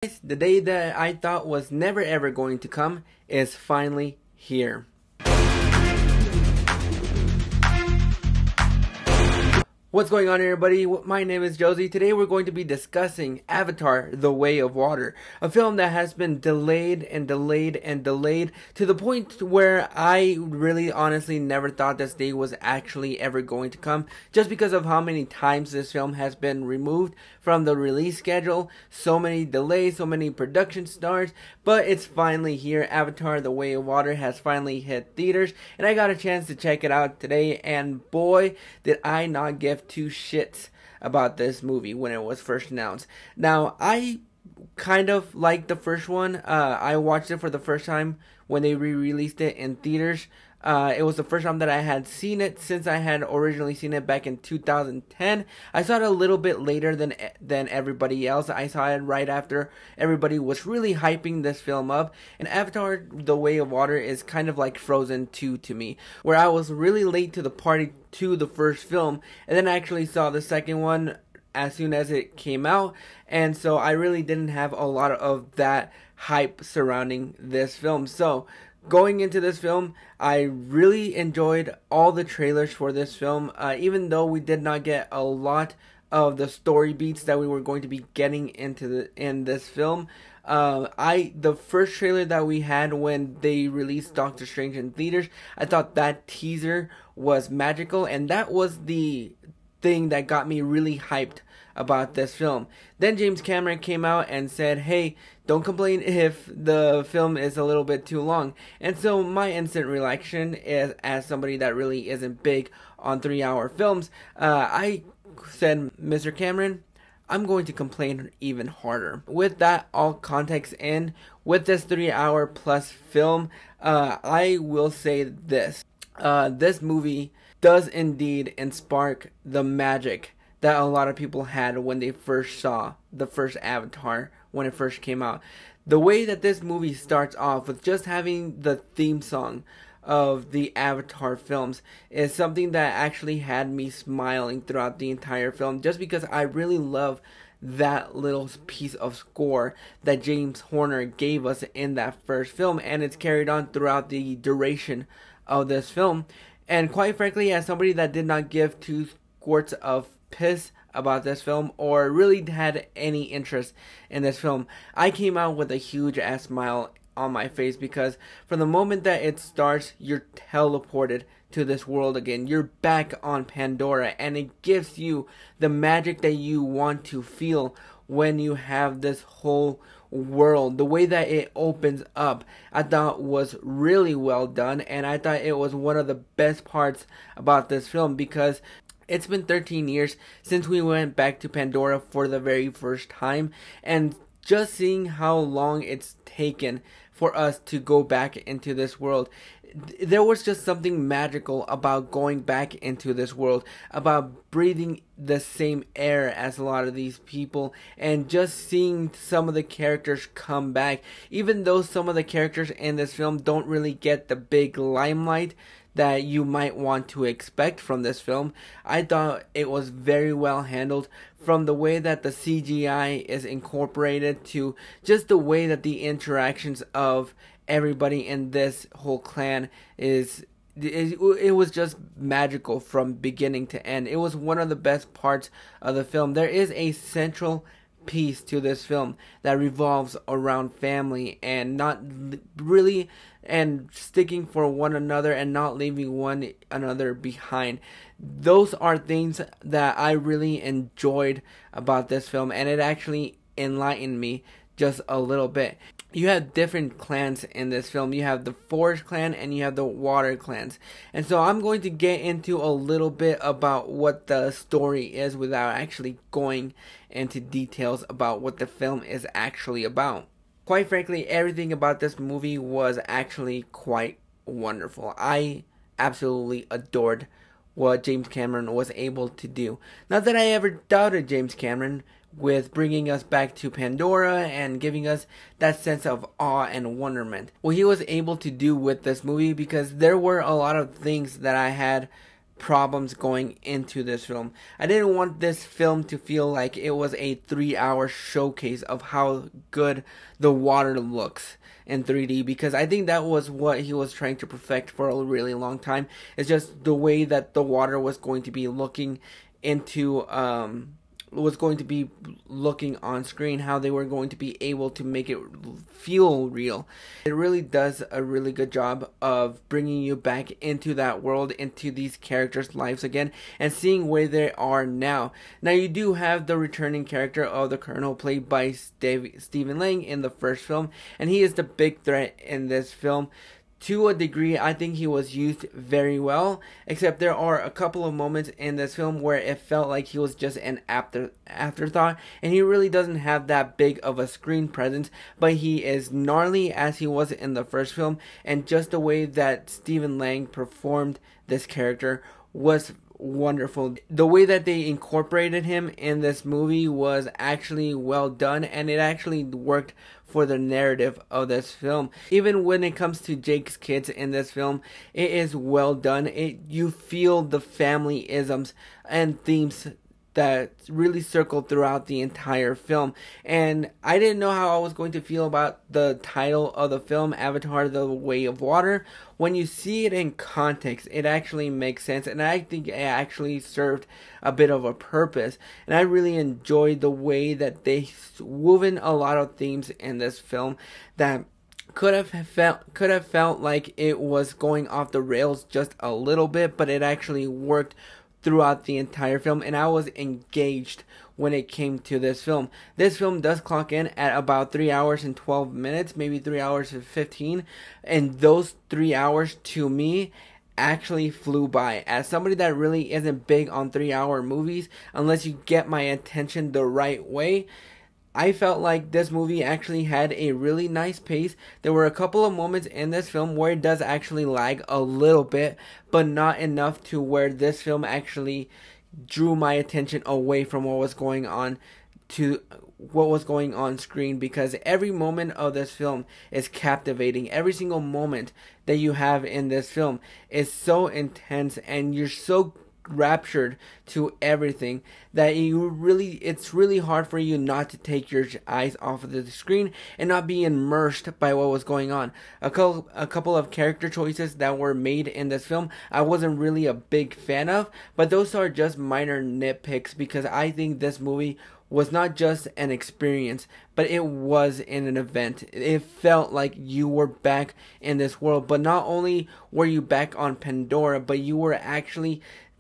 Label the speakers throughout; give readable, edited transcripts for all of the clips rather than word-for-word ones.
Speaker 1: The day that I thought was never ever going to come is finally here. What's going on, everybody? My name is Josie. Today we're going to be discussing Avatar: The Way of Water, a film that has been delayed and delayed and delayed to the point where I really honestly never thought this day was actually ever going to come, just because of how many times this film has been removed from the release schedule. So many delays, so many production stars, but it's finally here. Avatar: The Way of Water has finally hit theaters, and I got a chance to check it out today, and boy, did I not give two shits about this movie when it was first announced. Now, I kind of liked the first one. I watched it for the first time when they re-released it in theaters. It was the first time that I had seen it since I had originally seen it back in 2010. I saw it a little bit later than everybody else. I saw it right after everybody was really hyping this film up. And Avatar: The Way of Water is kind of like Frozen 2 to me, where I was really late to the party to the first film, and then I actually saw the second one as soon as it came out, and so I really didn't have a lot of that hype surrounding this film. So going into this film, I really enjoyed all the trailers for this film, even though we did not get a lot of the story beats that we were going to be getting in this film. The first trailer that we had when they released Doctor Strange in theaters, I thought that teaser was magical, and that was the thing that got me really hyped about this film. Then James Cameron came out and said, hey, don't complain if the film is a little bit too long. And so my instant reaction is, as somebody that really isn't big on 3-hour films, I said, Mr. Cameron, I'm going to complain even harder. With that all context in, with this 3-hour plus film, I will say this. This movie does indeed spark the magic that a lot of people had when they first saw the first Avatar when it first came out. The way that this movie starts off with just having the theme song of the Avatar films is something that actually had me smiling throughout the entire film, just because I really love that little piece of score that James Horner gave us in that first film, and it's carried on throughout the duration of this film. And quite frankly, as somebody that did not give two squirts of piss about this film or really had any interest in this film, I came out with a huge ass smile on my face, because from the moment that it starts, you're teleported to this world again. You're back on Pandora, and it gives you the magic that you want to feel when you have this whole world. The way that it opens up, I thought was really well done, and I thought it was one of the best parts about this film, because it's been 13 years since we went back to Pandora for the very first time, and just seeing how long it's taken for us to go back into this world, there was just something magical about going back into this world, about breathing the same air as a lot of these people, and just seeing some of the characters come back. Even though some of the characters in this film don't really get the big limelight that you might want to expect from this film, I thought it was very well handled, from the way that the CGI is incorporated to just the way that the interactions of everybody in this whole clan it was just magical from beginning to end. It was one of the best parts of the film. There is a central piece to this film that revolves around family, and not really, and sticking for one another and not leaving one another behind. Those are things that I really enjoyed about this film, and it actually enlightened me just a little bit. You have different clans in this film. You have the Forest Clan and you have the Water Clans. And so I'm going to get into a little bit about what the story is without actually going into details about what the film is actually about. Quite frankly, everything about this movie was actually quite wonderful. I absolutely adored what James Cameron was able to do. Not that I ever doubted James Cameron with bringing us back to Pandora and giving us that sense of awe and wonderment. What he was able to do with this movie, because there were a lot of things that I had problems going into this film. I didn't want this film to feel like it was a 3-hour showcase of how good the water looks in 3D, because I think that was what he was trying to perfect for a really long time. It's just the way that the water was going to be looking into was going to be looking on screen, how they were going to be able to make it feel real. It really does a really good job of bringing you back into that world, into these characters' lives again, and seeing where they are now. Now, you do have the returning character of the Colonel, played by Stephen Lang in the first film, and he is the big threat in this film. To a degree, I think he was used very well, except there are a couple of moments in this film where it felt like he was just an afterthought, and he really doesn't have that big of a screen presence, but he is gnarly as he was in the first film, and just the way that Stephen Lang performed this character was wonderful. The way that they incorporated him in this movie was actually well done, and it actually worked for the narrative of this film. Even when it comes to Jake's kids in this film, it is well done. You feel the family isms and themes that really circled throughout the entire film. And I didn't know how I was going to feel about the title of the film, Avatar: The Way of Water. When you see it in context, it actually makes sense, and I think it actually served a bit of a purpose. And I really enjoyed the way that they wove in a lot of themes in this film that could have felt like it was going off the rails just a little bit, but it actually worked throughout the entire film, and I was engaged when it came to this film. This film does clock in at about 3 hours and 12 minutes, maybe 3 hours and 15, and those 3 hours to me actually flew by. As somebody that really isn't big on 3-hour movies, unless you get my attention the right way, I felt like this movie actually had a really nice pace. There were a couple of moments in this film where it does actually lag a little bit, but not enough to where this film actually drew my attention away from what was going on to what was going on screen, because every moment of this film is captivating. Every single moment that you have in this film is so intense, and you're so raptured to everything that it's really hard for you not to take your eyes off of the screen and not be immersed by what was going on. A couple of character choices that were made in this film I wasn't really a big fan of, but those are just minor nitpicks, because I think this movie was not just an experience, but it was in an event. It felt like you were back in this world, but not only were you back on Pandora,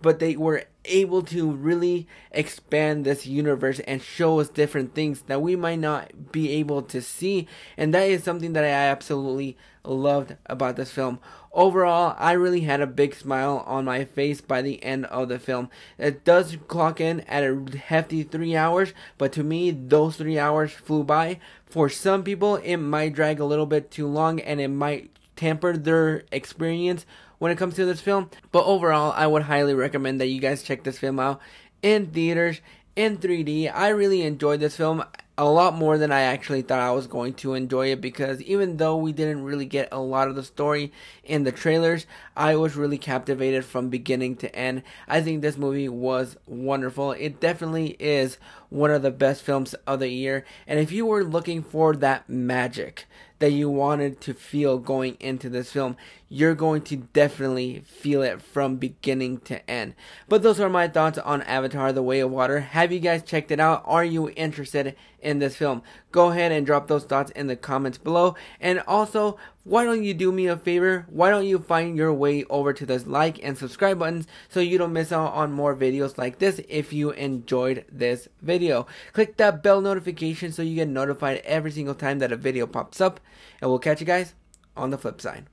Speaker 1: but they were able to really expand this universe and show us different things that we might not be able to see, and that is something that I absolutely loved about this film. Overall, I really had a big smile on my face by the end of the film. It does clock in at a hefty 3 hours, but to me, those 3 hours flew by. For some people, it might drag a little bit too long, and it might temper their experience when it comes to this film. But overall, I would highly recommend that you guys check this film out in theaters, in 3D. I really enjoyed this film a lot more than I actually thought I was going to enjoy it, because even though we didn't really get a lot of the story in the trailers, I was really captivated from beginning to end. I think this movie was wonderful. It definitely is one of the best films of the year, and if you were looking for that magic that you wanted to feel going into this film, you're going to definitely feel it from beginning to end. But those are my thoughts on Avatar: The Way of Water. Have you guys checked it out? Are you interested in this film? Go ahead and drop those thoughts in the comments below. And also, why don't you do me a favor? Why don't you find your way over to those like and subscribe buttons so you don't miss out on more videos like this if you enjoyed this video. Click that bell notification so you get notified every single time that a video pops up. And we'll catch you guys on the flip side.